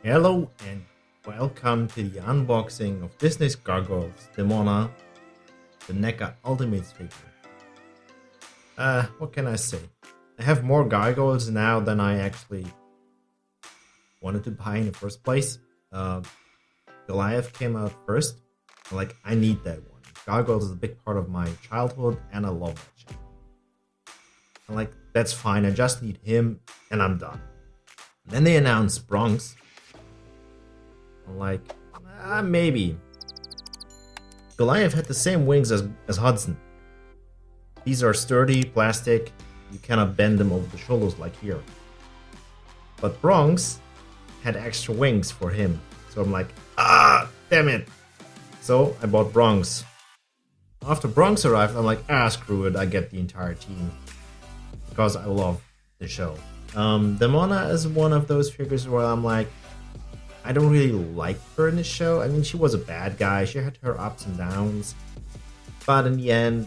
Hello and welcome to the unboxing of Disney's Gargoyles, Demona, the Neca Ultimate figure. What can I say? I have more Gargoyles now than I actually wanted to buy in the first place. Goliath came out first. I need that one. Gargoyles is a big part of my childhood and I love that shit. That's fine, I just need him and I'm done. Then they announced Bronx. Maybe. Goliath had the same wings as Hudson. These are sturdy, plastic, you cannot bend them over the shoulders like here. But Bronx had extra wings for him, so I'm like, damn it. So I bought Bronx. After Bronx arrived, I'm like, screw it, I get the entire team. Because I love the show. Demona is one of those figures where I'm like, I don't really like her in the show. I mean, she was a bad guy. She had her ups and downs. But in the end,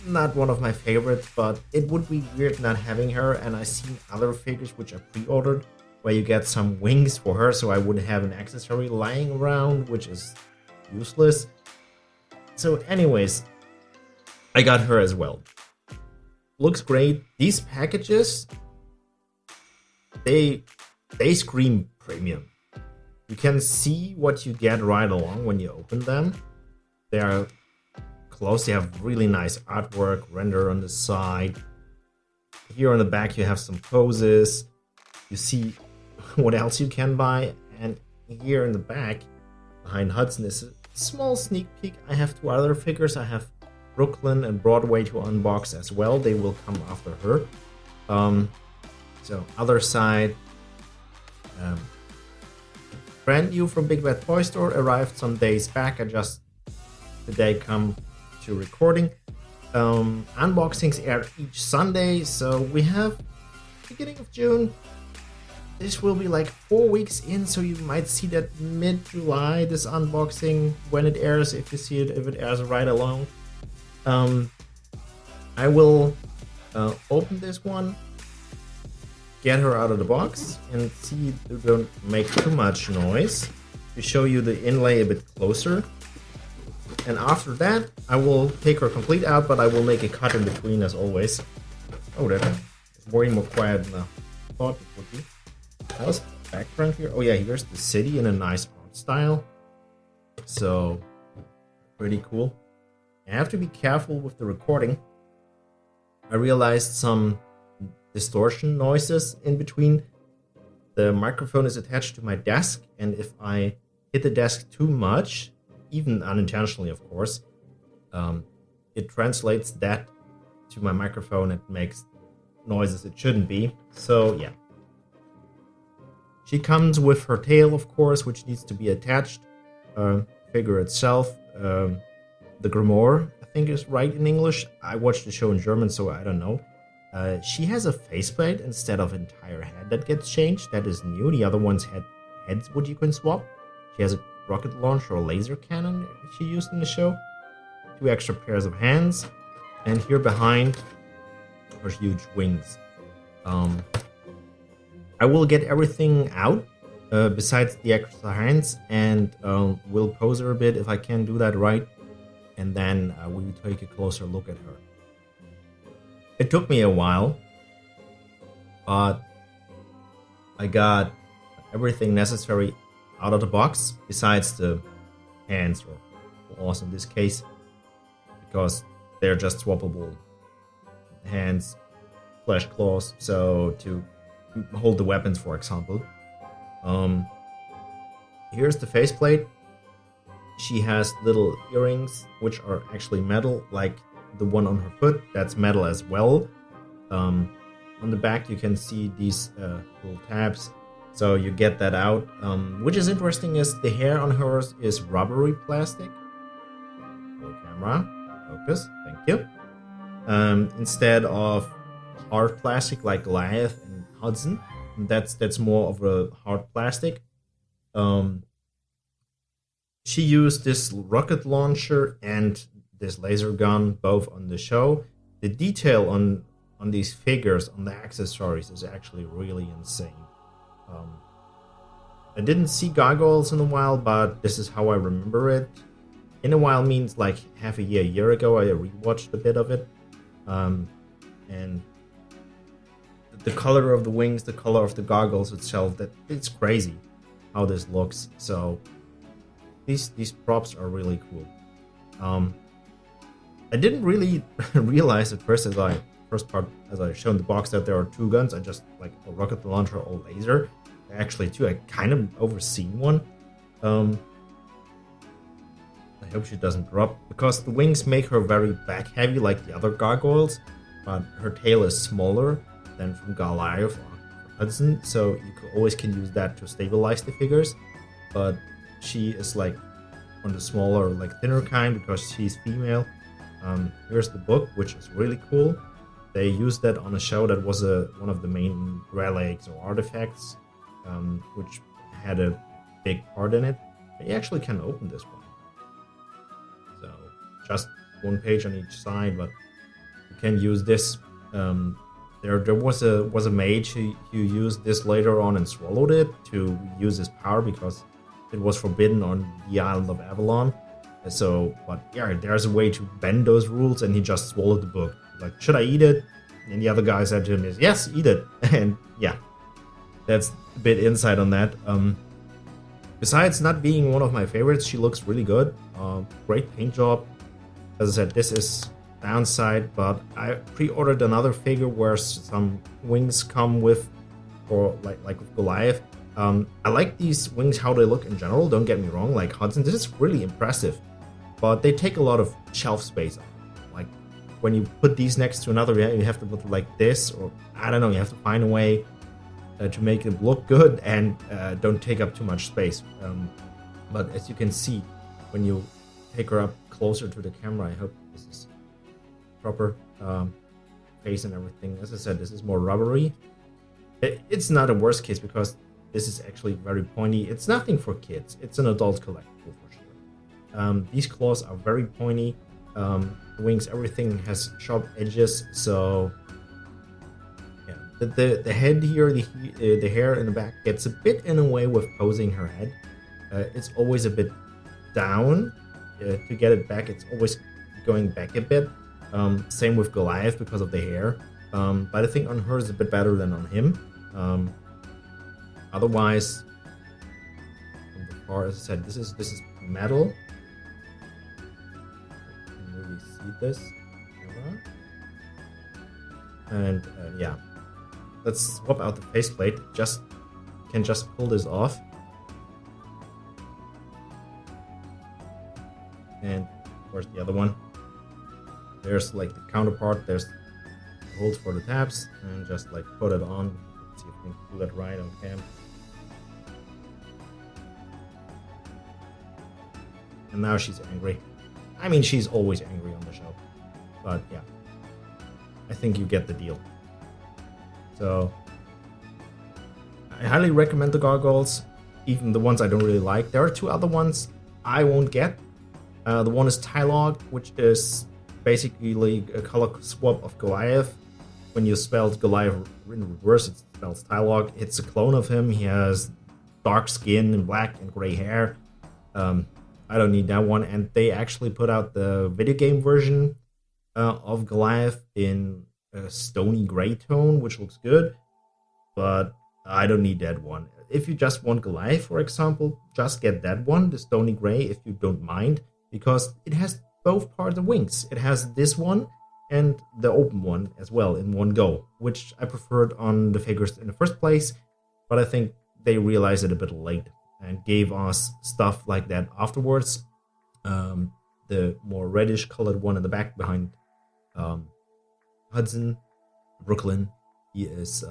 not one of my favorites. But it would be weird not having her. And I've seen other figures which I pre-ordered where you get some wings for her. So I would have an accessory lying around, which is useless. So anyways, I got her as well. Looks great. These packages, they scream premium. You can see what you get right along when you open them. They are close. They have really nice artwork, render on the side. Here on the back you have some poses. You see what else you can buy. And here in the back, behind Hudson, is a small sneak peek. I have two other figures. I have Brooklyn and Broadway to unbox as well. They will come after her. So other side. Brand new from Big Bad Toy Store, arrived some days back. I just today come to recording. Unboxings air each Sunday, so we have beginning of June. This will be like 4 weeks in, so you might see that mid-July, this unboxing, when it airs, if you see it, if it airs right along. I will open this one, get her out of the box, and see they don't make too much noise to show you the inlay a bit closer. And after that, I will take her complete out, but I will make a cut in between as always. Oh, that's way more quiet than I thought it would be. How's the background here? Oh yeah, here's the city in a nice art style. So, pretty cool. I have to be careful with the recording. I realized some distortion noises in between. The microphone is attached to my desk, and if I hit the desk too much, even unintentionally of course, it translates that to my microphone. It makes noises it shouldn't be. So yeah. She comes with her tail, of course, which needs to be attached. Figure itself, the Grimoire, I think is right in English. I watched the show in German, so I don't know. She has a faceplate instead of entire head that gets changed. That is new. The other ones had heads which you can swap. She has a rocket launcher or laser cannon she used in the show. 2 extra pairs of hands. And here behind, her huge wings. I will get everything out besides the extra hands, and will pose her a bit if I can do that right. And then we will take a closer look at her. It took me a while, but I got everything necessary out of the box, besides the hands, or claws in this case, because they're just swappable hands, flesh claws, so to hold the weapons, for example. Here's the faceplate. She has little earrings, which are actually metal, like the one on her foot, that's metal as well. On the back you can see these little tabs, so you get that out. Which is interesting is the hair on hers is rubbery plastic. Roll camera, focus, thank you. Instead of hard plastic like Goliath and Hudson. That's more of a hard plastic. She used this rocket launcher and this laser gun both on the show. The detail on these figures, on the accessories, is actually really insane. I didn't see Gargoyles in a while, but this is how I remember it. In a while means like half a year ago. I rewatched a bit of it, and the color of the wings, the color of the Gargoyles itself, that it's crazy how this looks. So these props are really cool. I didn't really realize at first as I showed the box that there are two guns. I just like a rocket launcher or laser. Actually, two. I kind of overseen one. I hope she doesn't drop, because the wings make her very back heavy like the other Gargoyles, but her tail is smaller than from Goliath or Hudson, so you always can use that to stabilize the figures. But she is like on the smaller, like thinner kind, because she's female. Here's the book, which is really cool. They used that on a show that was one of the main relics or artifacts, which had a big part in it. You actually can open this one. So just one page on each side, but you can use this. There was a mage who used this later on and swallowed it to use his power, because it was forbidden on the island of Avalon. So, but yeah, there's a way to bend those rules, and he just swallowed the book. Like, should I eat it? And the other guy said to him, yes, eat it. And yeah, that's a bit insight on that. Besides not being one of my favorites, she looks really good. Great paint job. As I said, this is downside, but I pre-ordered another figure where some wings come with, or like with Goliath. I like these wings, how they look in general, don't get me wrong. Like Hudson, this is really impressive, but they take a lot of shelf space. Like when you put these next to another, you have to put like this, or I don't know, you have to find a way to make it look good and don't take up too much space. But as you can see, when you take her up closer to the camera, I hope this is proper face and everything. As I said, this is more rubbery. It's not a worst case, because this is actually very pointy. It's nothing for kids. It's an adult collectible for sure. These claws are very pointy. Wings, everything has sharp edges. So yeah, the head here, the hair in the back gets a bit in the way with posing her head. It's always a bit down. To get it back, it's always going back a bit. Same with Goliath because of the hair. But I think on her is a bit better than on him. Otherwise, from the far, as I said, this is metal. You can really see this. And yeah, let's swap out the faceplate. Can just pull this off. And where's the other one? There's like the counterpart. There's the holes for the tabs, and just like put it on. Let's see if we can do that right on cam. And now she's angry. I mean, she's always angry on the show. But yeah, I think you get the deal. So I highly recommend the Gargoyles, even the ones I don't really like. There are two other ones I won't get. The one is Tylog, which is basically a color swap of Goliath. When you spell Goliath in reverse, it spells Tylog. It's a clone of him. He has dark skin and black and gray hair. I don't need that one. And they actually put out the video game version of Goliath in a stony gray tone, which looks good. But I don't need that one. If you just want Goliath, for example, just get that one, the stony gray, if you don't mind, because it has both parts of wings. It has this one and the open one as well in one go, which I preferred on the figures in the first place, but I think they realized it a bit late and gave us stuff like that afterwards. The more reddish colored one in the back behind Hudson, Brooklyn, he is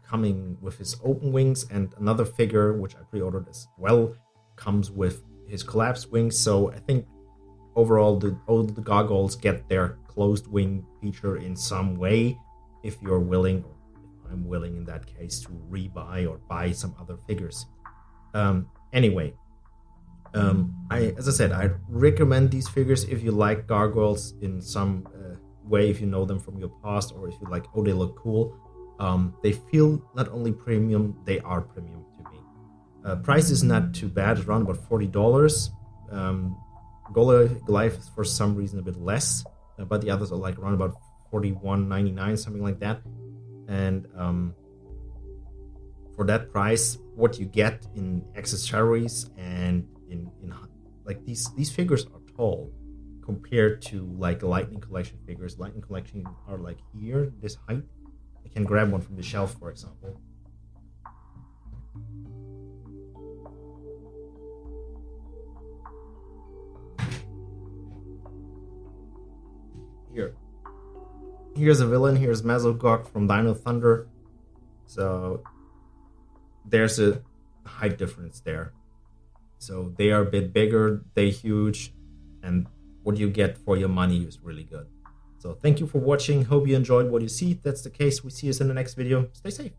coming with his open wings, and another figure, which I pre-ordered as well, comes with his collapsed wings. So I think overall all the Gargoyles get their closed wing feature in some way, if you're willing, or if I'm willing in that case, to rebuy or buy some other figures. Anyway, as I said, I recommend these figures if you like Gargoyles in some way, if you know them from your past, or if you like, oh, they look cool. They feel not only premium, they are premium to me. Price is not too bad, around about $40. Goliath is for some reason a bit less, but the others are like around about $41.99, something like that. And for that price, what you get in accessories and in like these figures are tall compared to like Lightning Collection figures. Lightning Collection are like here, this height. I can grab one from the shelf, for example. Here's a villain. Here's Mazogog from Dino Thunder. So there's a height difference there. So they are a bit bigger, they're huge, and what you get for your money is really good. So thank you for watching. Hope you enjoyed what you see. If that's the case, we see you in the next video. Stay safe.